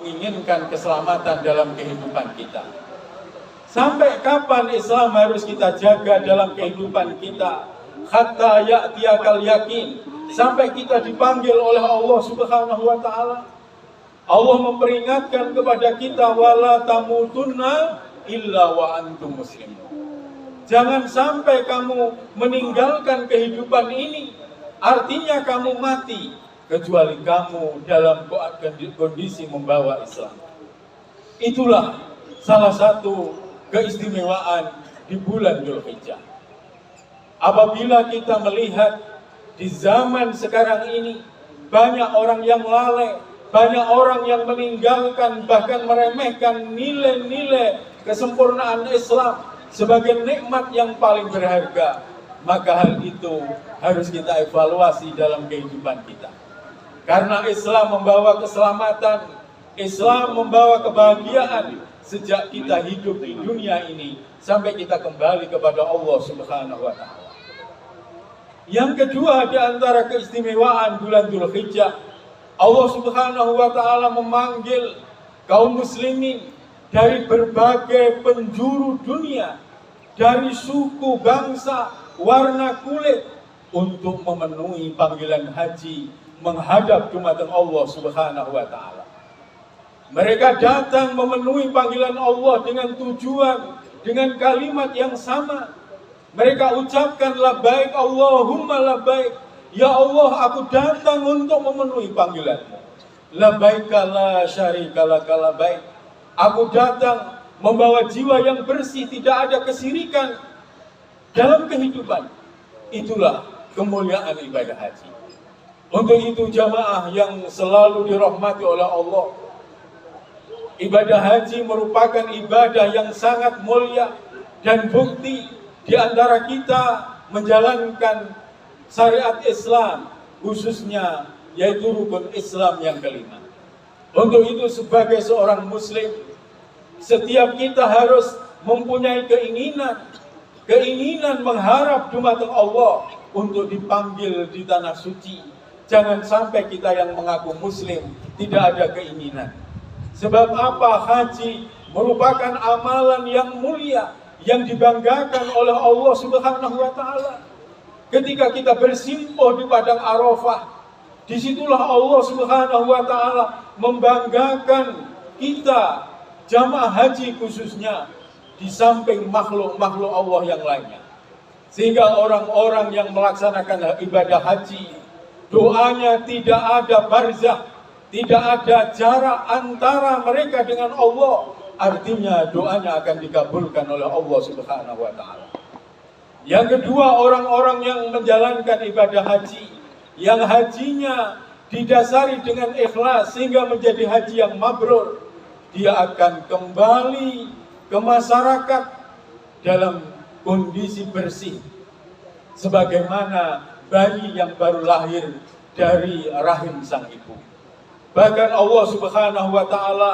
menginginkan keselamatan dalam kehidupan kita. Sampai kapan Islam harus kita jaga dalam kehidupan kita? Hatta ya'tiyakal yakin, sampai kita dipanggil oleh Allah Subhanahu wa taala. Allah memperingatkan kepada kita, wala tamutunna illa wa antum muslimun. Jangan sampai kamu meninggalkan kehidupan ini, artinya kamu mati, kecuali kamu dalam kondisi membawa Islam. Itulah salah satu keistimewaan di bulan Dzulhijjah. Apabila kita melihat di zaman sekarang ini, banyak orang yang lalai, banyak orang yang meninggalkan bahkan meremehkan nilai-nilai kesempurnaan Islam sebagai nikmat yang paling berharga, maka hal itu harus kita evaluasi dalam kehidupan kita. Karena Islam membawa keselamatan, Islam membawa kebahagiaan sejak kita hidup di dunia ini sampai kita kembali kepada Allah Subhanahu wa taala. Yang kedua di antara keistimewaan bulan Dzulhijjah, Allah Subhanahu wa taala memanggil kaum muslimin dari berbagai penjuru dunia, dari suku, bangsa, warna kulit, untuk memenuhi panggilan haji menghadap Jumatan Allah Subhanahu wa taala. Mereka datang memenuhi panggilan Allah dengan tujuan, dengan kalimat yang sama. Mereka ucapkan labbaik Allahumma labbaik. Ya Allah, aku datang untuk memenuhi panggilan-Mu. Labbaik la syarika laka labbaik. Aku datang membawa jiwa yang bersih, tidak ada kesyirikan dalam kehidupan. Itulah kemuliaan ibadah haji. Untuk itu jamaah yang selalu dirahmati oleh Allah, ibadah haji merupakan ibadah yang sangat mulia dan bukti di antara kita menjalankan syariat Islam, khususnya yaitu rukun Islam yang kelima. Untuk itu sebagai seorang muslim, setiap kita harus mempunyai keinginan mengharap Jumatan Allah untuk dipanggil di tanah suci. Jangan sampai kita yang mengaku muslim tidak ada keinginan. Sebab apa? Haji merupakan amalan yang mulia, yang dibanggakan oleh Allah Subhanahu wa taala. Ketika kita bersimpuh di padang Arafah, disitulah Allah Subhanahu wa taala membanggakan kita jamaah haji khususnya di samping makhluk-makhluk Allah yang lainnya. Sehingga orang-orang yang melaksanakan ibadah haji, doanya tidak ada barzah, tidak ada jarak antara mereka dengan Allah. Artinya doanya akan dikabulkan oleh Allah Subhanahu wa taala. Yang kedua, orang-orang yang menjalankan ibadah haji, yang hajinya didasari dengan ikhlas sehingga menjadi haji yang mabrur, dia akan kembali ke masyarakat dalam kondisi bersih, sebagaimana bayi yang baru lahir dari rahim sang ibu. Bahkan Allah Subhanahu wa taala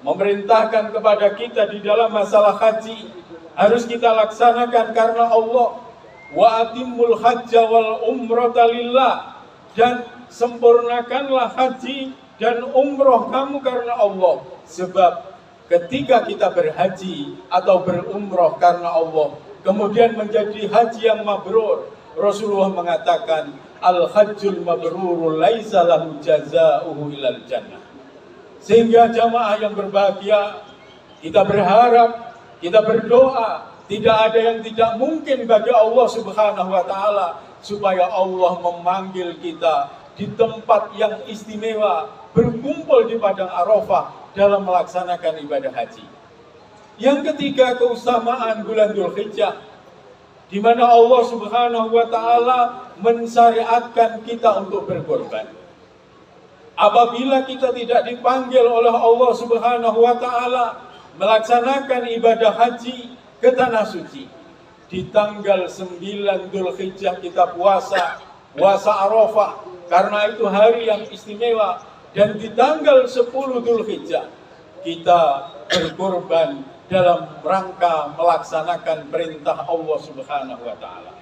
memerintahkan kepada kita di dalam masalah haji, harus kita laksanakan karena Allah. Wa atimul hajja wal umrata lillah, dan sempurnakanlah haji dan umroh kamu karena Allah. Sebab ketika kita berhaji atau berumroh karena Allah, kemudian menjadi haji yang mabrur, Rasulullah mengatakan, al-hajjul mabrur laisa lahu jazaa'uhu ilal jannah. Sehingga jamaah yang berbahagia, kita berharap, kita berdoa, tidak ada yang tidak mungkin bagi Allah Subhanahu wa taala, supaya Allah memanggil kita di tempat yang istimewa, berkumpul di padang Arafah dalam melaksanakan ibadah haji. Yang ketiga, keutamaan bulan Dzulhijjah, di mana Allah Subhanahu wa taala mensyariatkan kita untuk berkorban. Apabila kita tidak dipanggil oleh Allah Subhanahu wa taala melaksanakan ibadah haji ke tanah suci, di tanggal 9 Dzulhijjah kita puasa Arafah, karena itu hari yang istimewa, dan di tanggal 10 Dzulhijjah kita berkorban dalam rangka melaksanakan perintah Allah Subhanahu wa taala.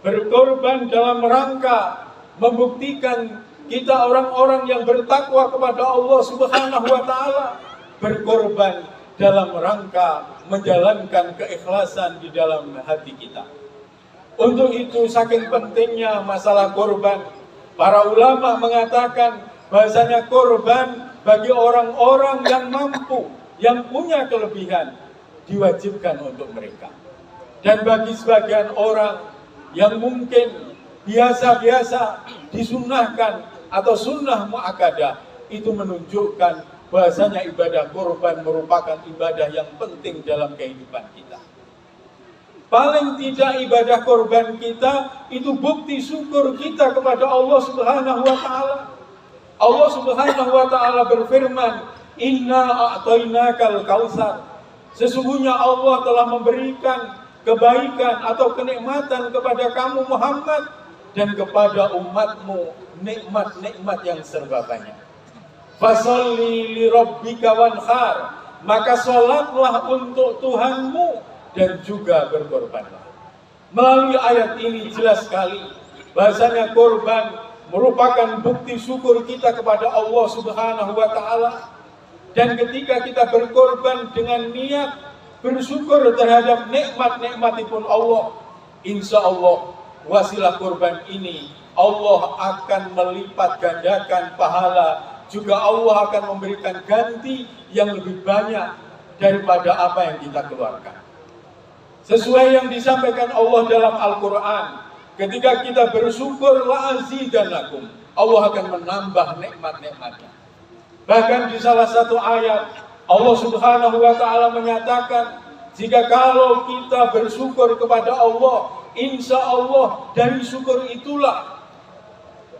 Berkorban dalam rangka membuktikan kita orang-orang yang bertakwa kepada Allah Subhanahu wa Ta'ala, berkorban dalam rangka menjalankan keikhlasan di dalam hati kita. Untuk itu saking pentingnya masalah korban, para ulama mengatakan bahasanya korban bagi orang-orang yang mampu, yang punya kelebihan, diwajibkan untuk mereka. Dan bagi sebagian orang yang mungkin biasa-biasa, disunnahkan atau sunnah muakkadah, itu menunjukkan bahasanya ibadah korban merupakan ibadah yang penting dalam kehidupan kita. Paling tidak ibadah korban kita itu bukti syukur kita kepada Allah Subhanahu wa Ta'ala. Allah Subhanahu wa Ta'ala berfirman, "Inna a'tainakal kautsar." Sesungguhnya Allah telah memberikan kebaikan atau kenikmatan kepada kamu Muhammad dan kepada umatmu nikmat-nikmat yang serba banyak. Fasholli li rabbika wanhar, maka sholatlah untuk Tuhanmu dan juga berkorbanlah. Melalui ayat ini jelas sekali bahasanya korban merupakan bukti syukur kita kepada Allah Subhanahu wa Ta'ala. Dan ketika kita berkorban dengan niat bersyukur terhadap nikmat-nikmatipun Allah, insya Allah wasilah korban ini Allah akan melipat gandakan pahala, juga Allah akan memberikan ganti yang lebih banyak daripada apa yang kita keluarkan. Sesuai yang disampaikan Allah dalam Al-Quran, ketika kita bersyukur la'azidanakum, Allah akan menambah nikmat-nikmatnya. Bahkan di salah satu ayat Allah Subhanahu wa Ta'ala menyatakan, jika kalau kita bersyukur kepada Allah, insya Allah dari syukur itulah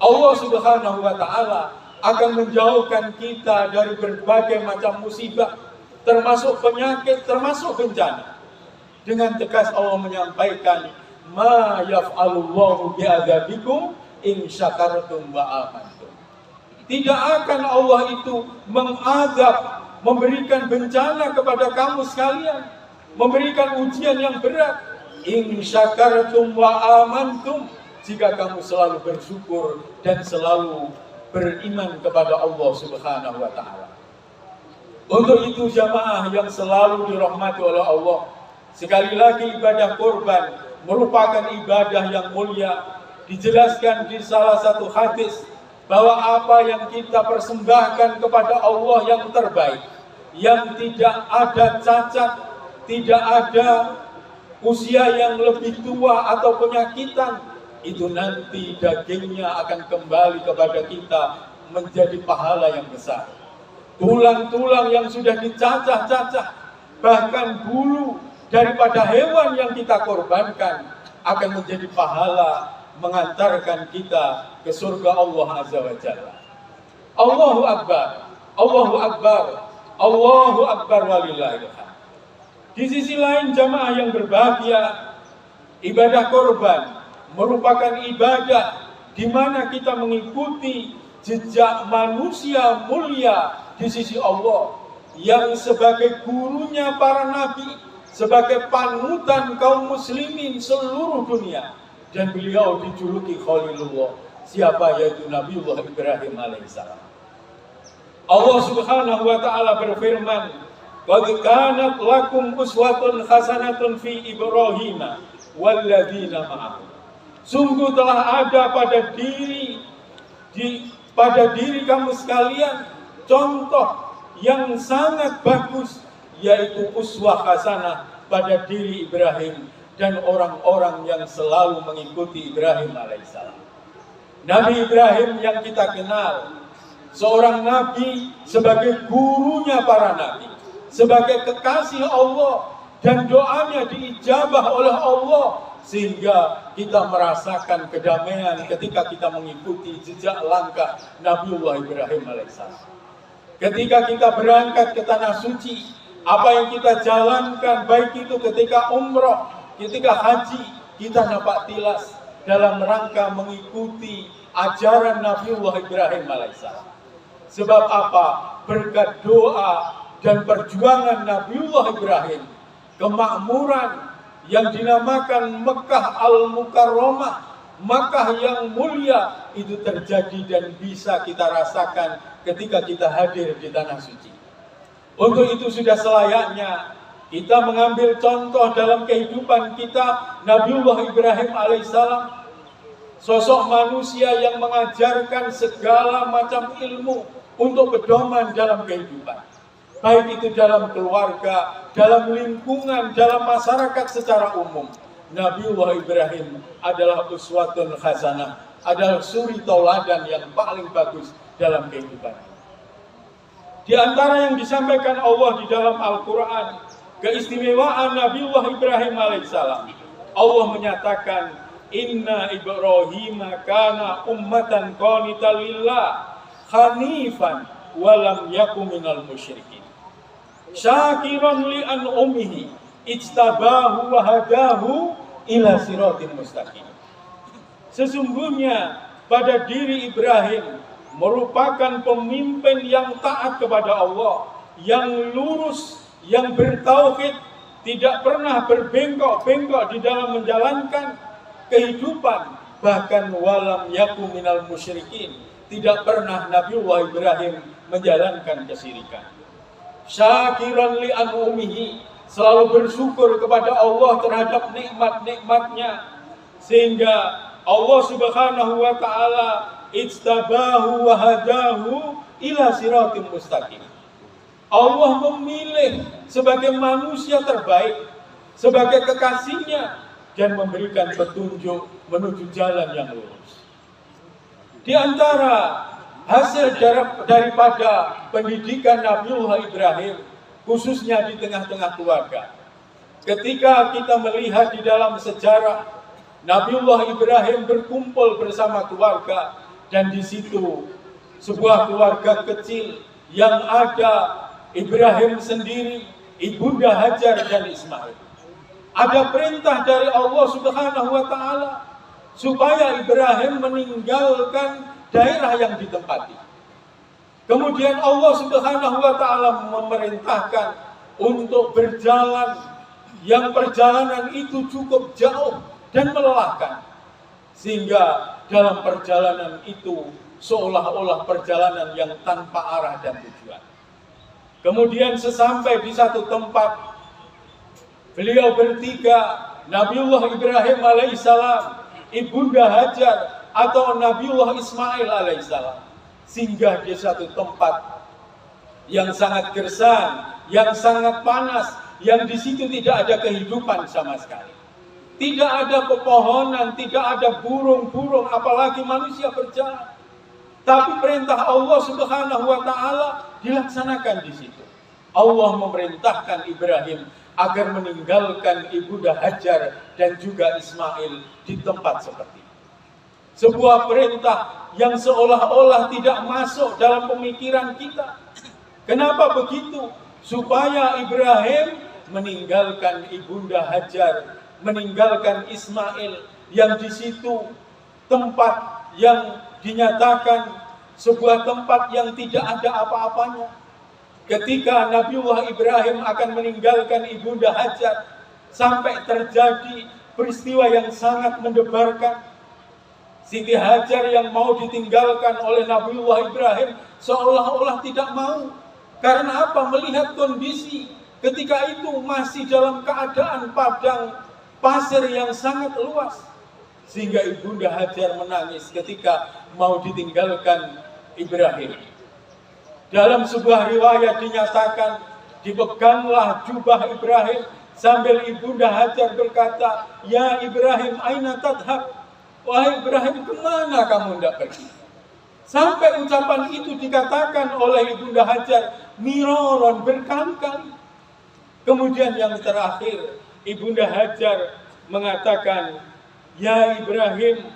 Allah Subhanahu wa Ta'ala akan menjauhkan kita dari berbagai macam musibah, termasuk penyakit, termasuk bencana. Dengan tegas Allah menyampaikan, ma yaf'alullahu bi'adzabikum in syakartum wa amantum. Tidak akan Allah itu mengazab, memberikan bencana kepada kamu sekalian, memberikan ujian yang berat, in syakartum wa amantum, jika kamu selalu bersyukur dan selalu beriman kepada Allah Subhanahu wa Ta'ala. Untuk itu jamaah yang selalu dirahmati oleh Allah, sekali lagi ibadah korban merupakan ibadah yang mulia. Dijelaskan di salah satu hadis bahwa apa yang kita persembahkan kepada Allah yang terbaik, yang tidak ada cacat, tidak ada usia yang lebih tua atau penyakitan, itu nanti dagingnya akan kembali kepada kita menjadi pahala yang besar. Tulang-tulang yang sudah dicacah-cacah, bahkan bulu daripada hewan yang kita korbankan akan menjadi pahala mengantarkan kita ke surga Allah Azza wa Jalla. Allahu Akbar, Allahu Akbar, Allahu Akbar walillahil hamd. Di sisi lain jamaah yang berbahagia, ibadah korban merupakan ibadah di mana kita mengikuti jejak manusia mulia di sisi Allah yang sebagai gurunya para nabi, sebagai panutan kaum muslimin seluruh dunia, dan beliau dijuluki Khalilullah. Siapa? Yaitu Nabiullah Ibrahim alaihissalam. Allah Subhanahu wa Ta'ala berfirman, qad kanat lakum uswatun hasanatun fi Ibrahim walladzina ma'ahu. Sungguh telah ada pada diri kamu sekalian contoh yang sangat bagus, yaitu uswah hasanah pada diri Ibrahim dan orang-orang yang selalu mengikuti Ibrahim alaihissalam. Nabi Ibrahim yang kita kenal, seorang nabi sebagai gurunya para nabi, sebagai kekasih Allah, dan doanya diijabah oleh Allah, sehingga kita merasakan kedamaian ketika kita mengikuti jejak langkah Nabiullah Ibrahim alaihissalam. Ketika kita berangkat ke tanah suci, apa yang kita jalankan, baik itu ketika umroh, ketika haji, kita nampak tilas dalam rangka mengikuti ajaran Nabiullah Ibrahim alaihissalam. Sebab apa? Berkat doa dan perjuangan Nabiullah Ibrahim, kemakmuran yang dinamakan Mekah Al-Mukarramah Makkah yang mulia itu terjadi dan bisa kita rasakan ketika kita hadir di tanah suci. Untuk itu sudah selayaknya kita mengambil contoh dalam kehidupan kita Nabiullah Ibrahim alaihissalam, sosok manusia yang mengajarkan segala macam ilmu untuk pedoman dalam kehidupan, baik itu dalam keluarga, dalam lingkungan, dalam masyarakat secara umum. Nabiullah Ibrahim adalah uswatun hasanah, adalah suri tauladan yang paling bagus dalam kehidupan. Di antara yang disampaikan Allah di dalam Al-Quran, keistimewaan Nabiullah Ibrahim alaihissalam, Allah menyatakan, Inna Ibrahim kana ummatan qanitan lillah hanifan walam yakum minal musyrikin syakiran li an'umihi ijtabahu wa hadahu ila siratin mustaqim. Sesungguhnya pada diri Ibrahim merupakan pemimpin yang taat kepada Allah, yang lurus, yang bertauhid, tidak pernah berbengkok-bengkok di dalam menjalankan kehidupan, bahkan walam yakum minal musyrikin, tidak pernah Nabiullah Ibrahim menjalankan kesyirikan. Syakiran li an'umihi, selalu bersyukur kepada Allah terhadap nikmat-nikmatnya, sehingga Allah Subhanahu wa taala ijtabahu wa hadahu ila siratim mustaqim. Allah memilih sebagai manusia terbaik, sebagai kekasihnya, dan memberikan petunjuk menuju jalan yang lurus. Di antara hasil daripada pendidikan Nabiullah Ibrahim, khususnya di tengah-tengah keluarga, ketika kita melihat di dalam sejarah Nabiullah Ibrahim berkumpul bersama keluarga, dan di situ sebuah keluarga kecil yang ada Ibrahim sendiri, ibunda Hajar dan Ismail. Ada perintah dari Allah Subhanahu wa taala supaya Ibrahim meninggalkan daerah yang ditempati. Kemudian Allah Subhanahu wa taala memerintahkan untuk berjalan, yang perjalanan itu cukup jauh dan melelahkan, sehingga dalam perjalanan itu seolah-olah perjalanan yang tanpa arah dan tujuan. Kemudian sesampai di satu tempat, beliau bertiga, Nabiullah Ibrahim alaihissalam, ibunda Hajar atau Nabiullah Ismail alaihissalam, singgah di satu tempat yang sangat gersang, yang sangat panas, yang di situ tidak ada kehidupan sama sekali. Tidak ada pepohonan, tidak ada burung-burung, apalagi manusia berjalan. Tapi perintah Allah Subhanahu wa taala dilaksanakan di situ. Allah memerintahkan Ibrahim agar meninggalkan ibunda Hajar dan juga Ismail di tempat seperti itu. Sebuah perintah yang seolah-olah tidak masuk dalam pemikiran kita. Kenapa begitu? Supaya Ibrahim meninggalkan ibunda Hajar, meninggalkan Ismail, yang di situ tempat yang dinyatakan sebuah tempat yang tidak ada apa-apanya. Ketika Nabiullah Ibrahim akan meninggalkan ibunda Hajar, sampai terjadi peristiwa yang sangat mendebarkan. Siti Hajar yang mau ditinggalkan oleh Nabiullah Ibrahim seolah-olah tidak mau. Karena apa? Melihat kondisi ketika itu masih dalam keadaan padang pasir yang sangat luas. Sehingga ibunda Hajar menangis ketika mau ditinggalkan Ibrahim. Dalam sebuah riwayat dinyatakan, dipeganglah jubah Ibrahim sambil ibunda Hajar berkata, "Ya Ibrahim, aina tadhab?" Wahai Ibrahim, kemana kamu hendak pergi? Sampai ucapan itu dikatakan oleh ibunda Hajar miroron, berkali-kali. Kemudian yang terakhir, ibunda Hajar mengatakan, "Ya Ibrahim,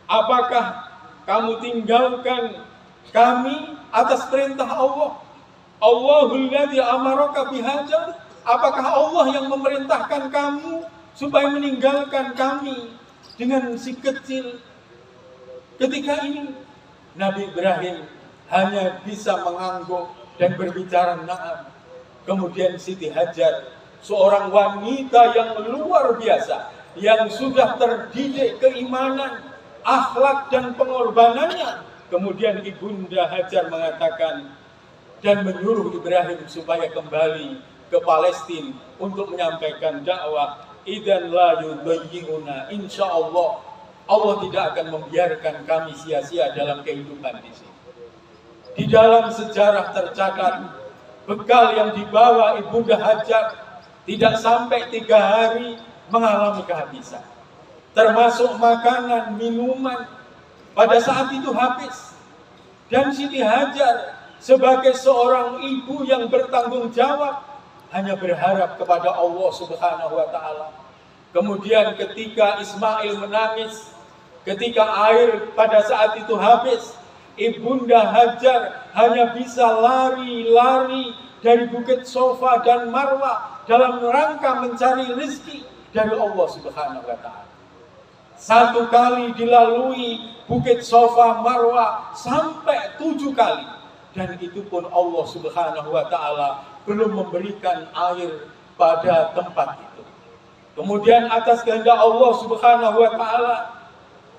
apakah kamu tinggalkan kami atas perintah Allah? Allahul ladzi amaraka bihajar." Apakah Allah yang memerintahkan kamu supaya meninggalkan kami dengan si kecil? Ketika ini Nabi Ibrahim hanya bisa mengangguk dan berbicara na'am. Kemudian Siti Hajar, seorang wanita yang luar biasa, yang sudah terdidik keimanan, akhlak dan pengorbanannya. Kemudian Ibunda Hajar mengatakan dan menyuruh Ibrahim supaya kembali ke Palestina untuk menyampaikan dakwah. Idzan la yudayyi'una, insyaallah Allah tidak akan membiarkan kami sia-sia dalam kehidupan di sini. Di dalam sejarah tercatat, bekal yang dibawa Ibunda Hajar tidak sampai 3 hari mengalami kehabisan. Termasuk makanan, minuman, pada saat itu habis. Dan Siti Hajar sebagai seorang ibu yang bertanggung jawab hanya berharap kepada Allah Subhanahu wa Ta'ala. Kemudian ketika Ismail menangis, ketika air pada saat itu habis, Ibunda Hajar hanya bisa lari-lari dari Bukit Sofa dan Marwah dalam rangka mencari rezeki dari Allah Subhanahu wa Ta'ala. 1 kali dilalui Bukit Sofa Marwah sampai 7 kali, dan itu pun Allah Subhanahu wa Ta'ala belum memberikan air pada tempat itu. Kemudian atas kehendak Allah Subhanahu wa Ta'ala,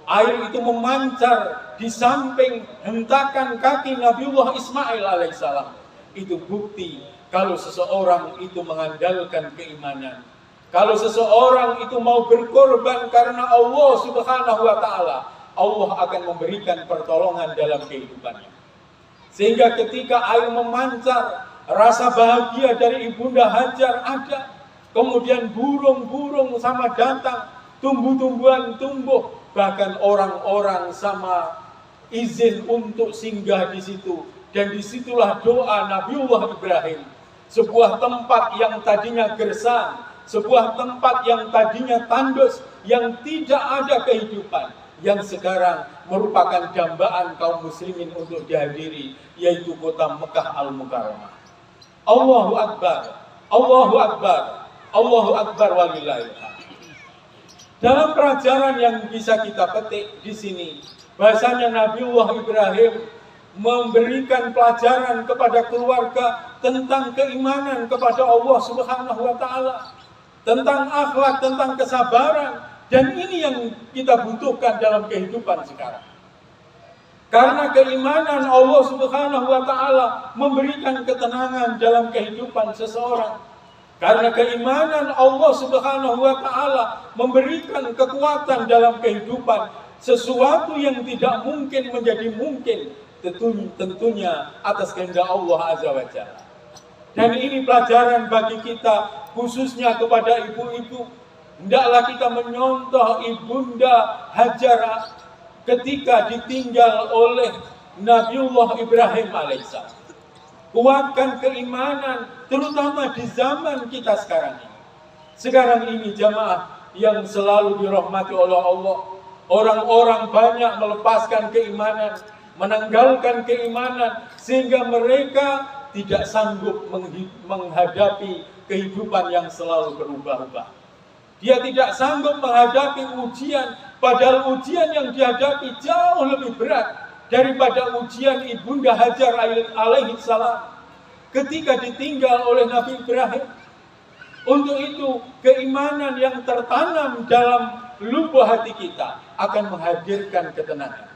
air itu memancar di samping hentakan kaki Nabiullah Ismail alaihissalam. Itu bukti kalau seseorang itu mengandalkan keimanan, kalau seseorang itu mau berkorban karena Allah Subhanahu wa Ta'ala, Allah akan memberikan pertolongan dalam kehidupannya. Sehingga ketika air memancar, rasa bahagia dari Ibunda Hajar ada. Kemudian burung-burung sama datang, tumbuh-tumbuhan tumbuh, bahkan orang-orang sama izin untuk singgah di situ. Dan disitulah doa Nabiullah Ibrahim, sebuah tempat yang tadinya gersang, sebuah tempat yang tadinya tandus, yang tidak ada kehidupan, yang sekarang merupakan dambaan kaum muslimin untuk dihadiri, yaitu kota Mekah Al-Mukarramah. Allahu Akbar, Allahu Akbar, Allahu Akbar walillahil hamd. Dalam pelajaran yang bisa kita petik di sini, bahasanya Nabiullah Ibrahim memberikan pelajaran kepada keluarga tentang keimanan kepada Allah Subhanahu wa Ta'ala, tentang akhlak, tentang kesabaran, dan ini yang kita butuhkan dalam kehidupan sekarang. Karena keimanan Allah Subhanahu wa Ta'ala memberikan ketenangan dalam kehidupan seseorang. Karena keimanan Allah Subhanahu wa Ta'ala memberikan kekuatan dalam kehidupan. Sesuatu yang tidak mungkin menjadi mungkin, tentunya atas kehendak Allah Azza wa Jalla. Dan ini pelajaran bagi kita, khususnya kepada ibu-ibu. Hendaklah kita menyontoh Ibunda Hajar ketika ditinggal oleh Nabiullah Ibrahim alaihissalam. Kuatkan keimanan, terutama di zaman kita sekarang ini. Sekarang ini jamaah yang selalu dirahmati oleh Allah, orang-orang banyak melepaskan keimanan, menanggalkan keimanan, sehingga mereka tidak sanggup menghadapi kehidupan yang selalu berubah-ubah. Dia tidak sanggup menghadapi ujian, padahal ujian yang dihadapi jauh lebih berat daripada ujian Ibunda Hajar alaihi salam ketika ditinggal oleh Nabi Ibrahim. Untuk itu, keimanan yang tertanam dalam lubuk hati kita akan menghadirkan ketenangan.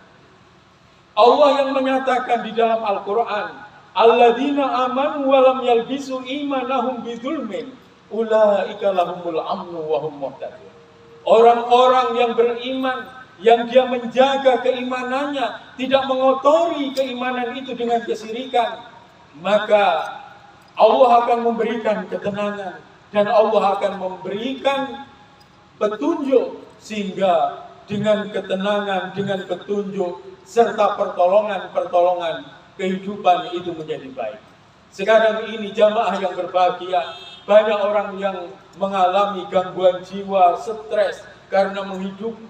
Allah yang menyatakan di dalam Al-Quran, alladzina amanu wa lam yalbisu imanahum bidzulmin ulaika lahumul amnu wa hum muhtadun. Orang-orang yang beriman, yang dia menjaga keimanannya, tidak mengotori keimanan itu dengan kesyirikan, maka Allah akan memberikan ketenangan dan Allah akan memberikan petunjuk, sehingga dengan ketenangan, dengan petunjuk serta pertolongan kehidupan itu menjadi baik. Sekarang ini jamaah yang berbahagia, banyak orang yang mengalami gangguan jiwa, stres karena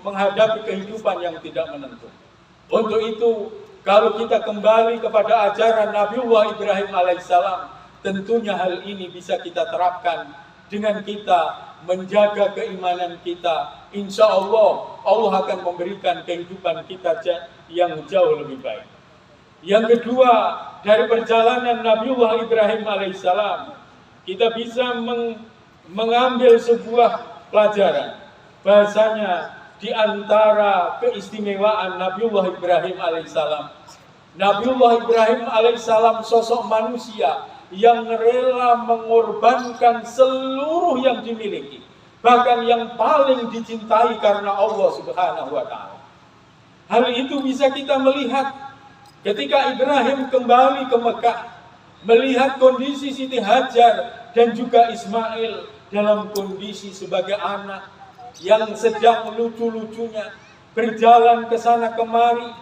menghadapi kehidupan yang tidak menentu. Untuk itu, kalau kita kembali kepada ajaran Nabiullah Ibrahim alaihissalam, tentunya hal ini bisa kita terapkan dengan kita menjaga keimanan kita. Insya Allah, Allah akan memberikan kehidupan kita yang jauh lebih baik. Yang kedua, dari perjalanan Nabiullah Ibrahim alaihissalam, kita bisa mengambil sebuah pelajaran bahasanya di antara keistimewaan Nabiullah Ibrahim alaihissalam, Nabiullah Ibrahim alaihissalam sosok manusia yang rela mengorbankan seluruh yang dimiliki, bahkan yang paling dicintai karena Allah Subhanahu wa Ta'ala. Hal itu bisa kita melihat ketika Ibrahim kembali ke Mekah, melihat kondisi Siti Hajar dan juga Ismail dalam kondisi sebagai anak yang sedang lucu-lucunya berjalan ke sana kemari,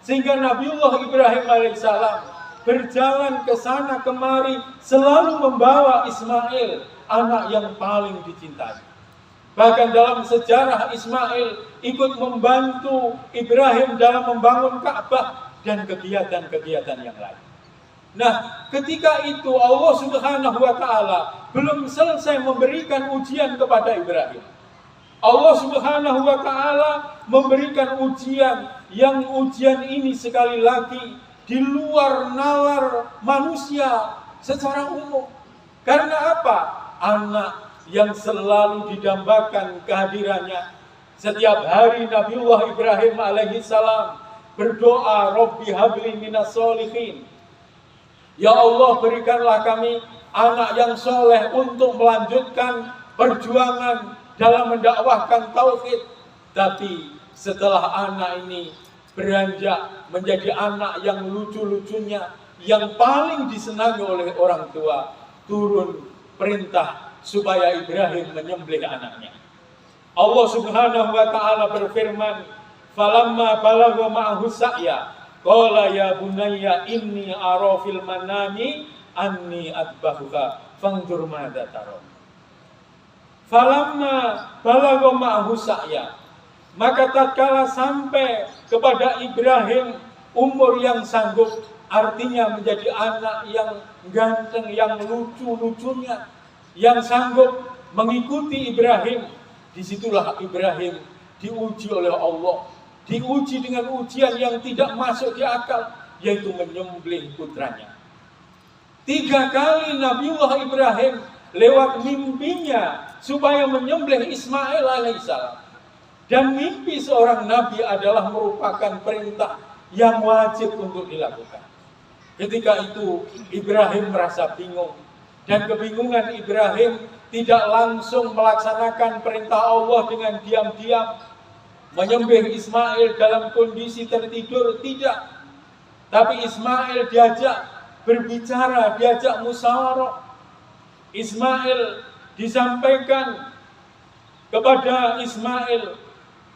sehingga Nabiullah Ibrahim alaihissalam berjalan ke sana kemari selalu membawa Ismail, anak yang paling dicintai. Bahkan dalam sejarah Ismail ikut membantu Ibrahim dalam membangun Ka'bah dan kegiatan-kegiatan yang lain. Nah, ketika itu Allah Subhanahu wa Ta'ala belum selesai memberikan ujian kepada Ibrahim. Allah Subhanahu wa Ta'ala memberikan ujian yang ujian ini sekali lagi di luar nalar manusia secara umum. Karena apa? Anak yang selalu didambakan kehadirannya. Setiap hari Nabiullah Ibrahim alaihissalam berdoa, Rabbi habli minas solihin. Ya Allah, berikanlah kami anak yang soleh untuk melanjutkan perjuangan dalam mendakwahkan tauhid. Tapi setelah anak ini beranjak menjadi anak yang lucu-lucunya, yang paling disenangi oleh orang tua, turun perintah supaya Ibrahim menyembelih anaknya. Allah Subhanahu wa Ta'ala berfirman, falamma balagha ma'ahu sa'ya qala ya bunayya inni ara fil manami anni adbahuka fanzur madza tara. Falamma balagha ma'ahu sa'ya, maka tatkala sampai kepada Ibrahim umur yang sanggup, artinya menjadi anak yang ganteng, yang lucu-lucunya, yang sanggup mengikuti Ibrahim, disitulah Ibrahim diuji oleh Allah, diuji dengan ujian yang tidak masuk di akal, yaitu menyembelih putranya. 3 kali Nabiullah Ibrahim lewat mimpinya supaya menyembelih Ismail alaihissalam. Dan mimpi seorang nabi adalah merupakan perintah yang wajib untuk dilakukan. Ketika itu Ibrahim merasa bingung, dan kebingungan Ibrahim tidak langsung melaksanakan perintah Allah dengan diam-diam menyembelih Ismail dalam kondisi tertidur, tidak. Tapi Ismail diajak berbicara, diajak musyawarah. Ismail disampaikan kepada Ismail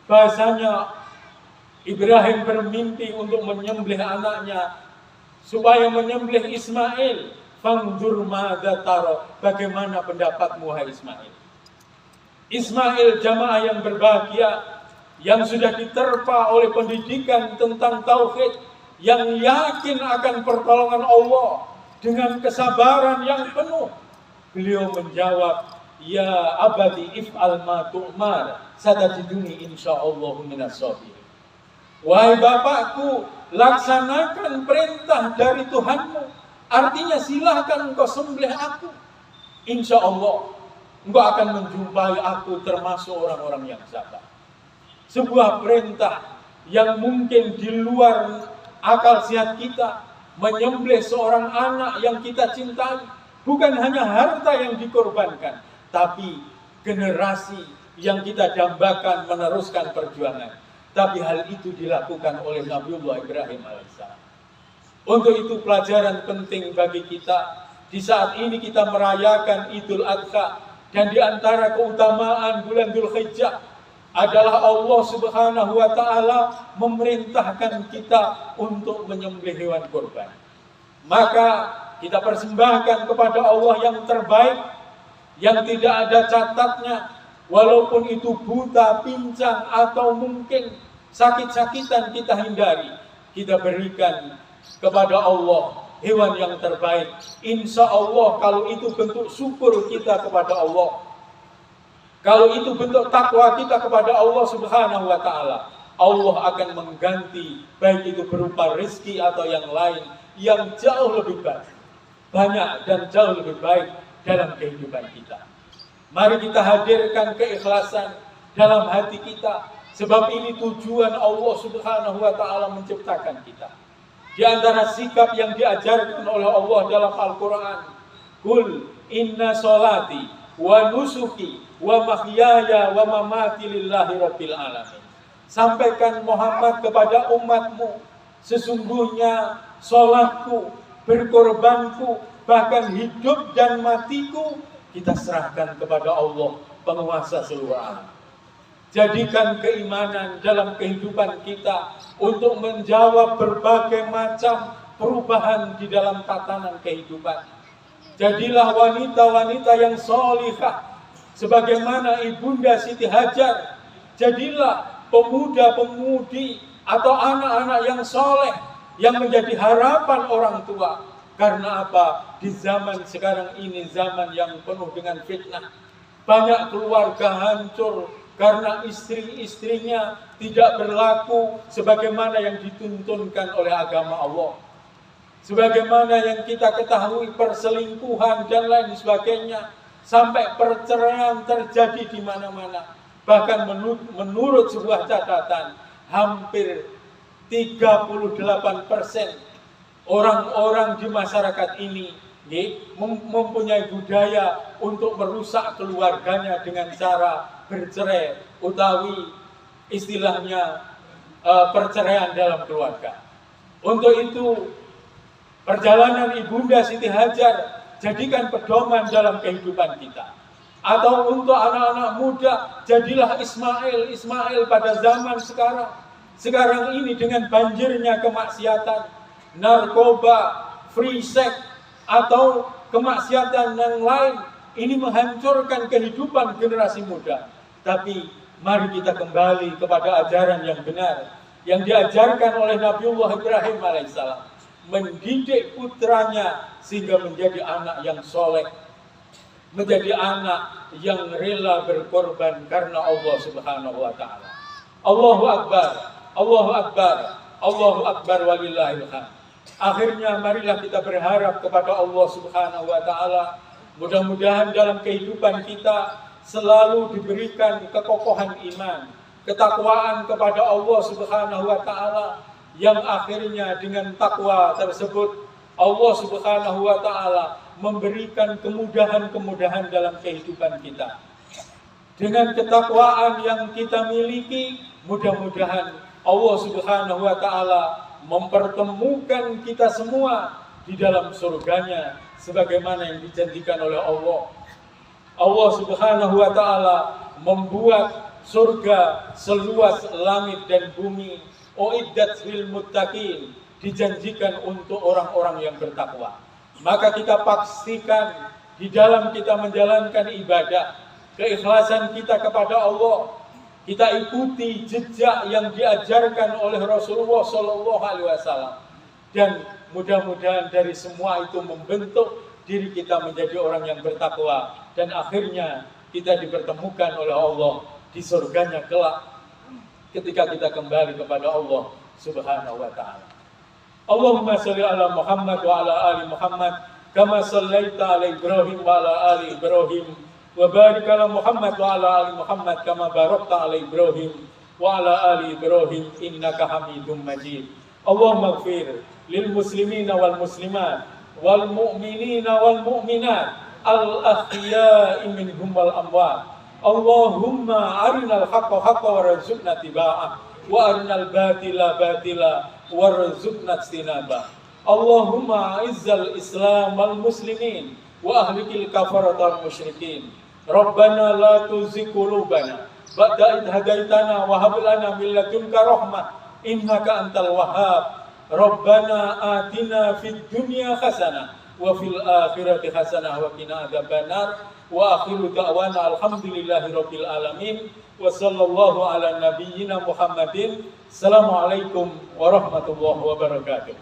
bahasanya Ibrahim bermimpi untuk menyembelih anaknya supaya menyembelih Ismail. Fanzur madza tara, bagaimana pendapatmu hai Ismail? Ismail jamaah yang berbahagia, yang sudah diterpa oleh pendidikan tentang tauhid, yang yakin akan pertolongan Allah dengan kesabaran yang penuh. Beliau menjawab, ya abadi if'al ma tu'mar satajiduni insyaallah minas sabirin. Wahai bapakku, laksanakan perintah dari Tuhanmu. Artinya silahkan engkau sembelih aku. Insya Allah engkau akan menjumpai aku termasuk orang-orang yang sabar. Sebuah perintah yang mungkin di luar akal sehat kita, menyembelih seorang anak yang kita cintai. Bukan hanya harta yang dikorbankan, tapi generasi yang kita dambakan meneruskan perjuangan. Tapi hal itu dilakukan oleh Nabiullah Ibrahim alaihissalam. Untuk itu pelajaran penting bagi kita di saat ini kita merayakan Idul Adha, dan di antara keutamaan bulan Dzulhijjah adalah Allah Subhanahu wa Ta'ala memerintahkan kita untuk menyembelih hewan kurban. Maka kita persembahkan kepada Allah yang terbaik, yang tidak ada catatnya, walaupun itu buta, pincang, atau mungkin sakit-sakitan kita hindari. Kita berikan kepada Allah hewan yang terbaik. Insya Allah kalau itu bentuk syukur kita kepada Allah, kalau itu bentuk takwa kita kepada Allah Subhanahu wa Ta'ala, Allah akan mengganti, baik itu berupa rezeki atau yang lain, yang jauh lebih banyak dan jauh lebih baik dalam kehidupan kita. Mari kita hadirkan keikhlasan, dalam hati kita. Sebab ini tujuan Allah Subhanahu wa Ta'ala menciptakan kita. Di antara sikap yang diajarkan oleh Allah dalam Al-Quran, Qul inna sholati wa nusuki wa mahyaya wa mamati lillahi rabbil alamin. Sampaikan Muhammad kepada umatmu, sesungguhnya sholatku, berkorbanku, bahkan hidup dan matiku kita serahkan kepada Allah, penguasa seluruh alam. Jadikan keimanan dalam kehidupan kita untuk menjawab berbagai macam perubahan di dalam tatanan kehidupan. Jadilah wanita-wanita yang sholihah, sebagaimana Ibunda Siti Hajar. Jadilah pemuda-pemudi atau anak-anak yang soleh, yang menjadi harapan orang tua. Karena apa? Di zaman sekarang ini, zaman yang penuh dengan fitnah. Banyak keluarga hancur karena istri-istrinya tidak berlaku sebagaimana yang dituntunkan oleh agama Allah. Sebagaimana yang kita ketahui, perselingkuhan dan lain sebagainya, sampai perceraian terjadi di mana-mana. Bahkan menurut sebuah catatan, hampir 38% orang-orang di masyarakat ini mempunyai budaya untuk merusak keluarganya dengan cara bercerai, utawi istilahnya perceraian dalam keluarga. Untuk itu, perjalanan Ibunda Siti Hajar jadikan pedoman dalam kehidupan kita. Atau untuk anak-anak muda, jadilah Ismail pada zaman sekarang ini dengan banjirnya kemaksiatan, narkoba, free sex, atau kemaksiatan yang lain. Ini menghancurkan kehidupan generasi muda. Tapi mari kita kembali kepada ajaran yang benar yang diajarkan oleh Nabiullah Ibrahim alaihissalam, mendidik putranya sehingga menjadi anak yang soleh, menjadi anak yang rela berkorban karena Allah Subhanahu wa Ta'ala. Allahu Akbar, Allahu Akbar, Allahu Akbar walillahil hamd. Akhirnya marilah kita berharap kepada Allah Subhanahu wa Ta'ala, mudah-mudahan dalam kehidupan kita selalu diberikan kekokohan iman, ketakwaan kepada Allah Subhanahu wa Ta'ala, yang akhirnya dengan takwa tersebut Allah Subhanahu wa Ta'ala memberikan kemudahan-kemudahan dalam kehidupan kita. Dengan ketakwaan yang kita miliki, mudah-mudahan Allah Subhanahu wa Ta'ala mempertemukan kita semua di dalam surganya sebagaimana yang dijanjikan oleh Allah. Allah Subhanahu wa Ta'ala membuat surga seluas langit dan bumi, uiddat lil muttaqin, dijanjikan untuk orang-orang yang bertakwa. Maka kita pastikan di dalam kita menjalankan ibadah, keikhlasan kita kepada Allah, kita ikuti jejak yang diajarkan oleh Rasulullah SAW, dan mudah-mudahan dari semua itu membentuk diri kita menjadi orang yang bertakwa, dan akhirnya kita dipertemukan oleh Allah di surganya kelak ketika kita kembali kepada Allah Subhanahu wa Ta'ala. Allahumma shalli ala Muhammad wa ala ali Muhammad kama shallaita ala Ibrahim wa ala ali Ibrahim wa barik ala Muhammad wa ala ali Muhammad kama barakta ala Ibrahim wa ala ali Ibrahim innaka Hamidum Majid. Allahumma ighfir lil muslimina wal muslimat wal mu'minina wal mu'minat al ahya'i minhum wal amwat. Allahumma arinal haqqa haqqa warzuqna tiba'ah wa arinal batila batila warzuqna ijtinabah. Allahumma izzal islam wal muslimin wa ahlikil kafaratal musyrikin. Rabbana la tuzigh qulubana ba'da idh hadaitana wa hab lana min ladunka rahmah innaka antal wahhab. Rabbana atina fid dunya hasanah wa fil akhirati hasanah wa qina adzabannar. Wa akhiru da'wana alhamdulillahi rabbil alamin wa sallallahu ala nabiyyina Muhammadin. Assalamualaikum warahmatullahi wabarakatuh.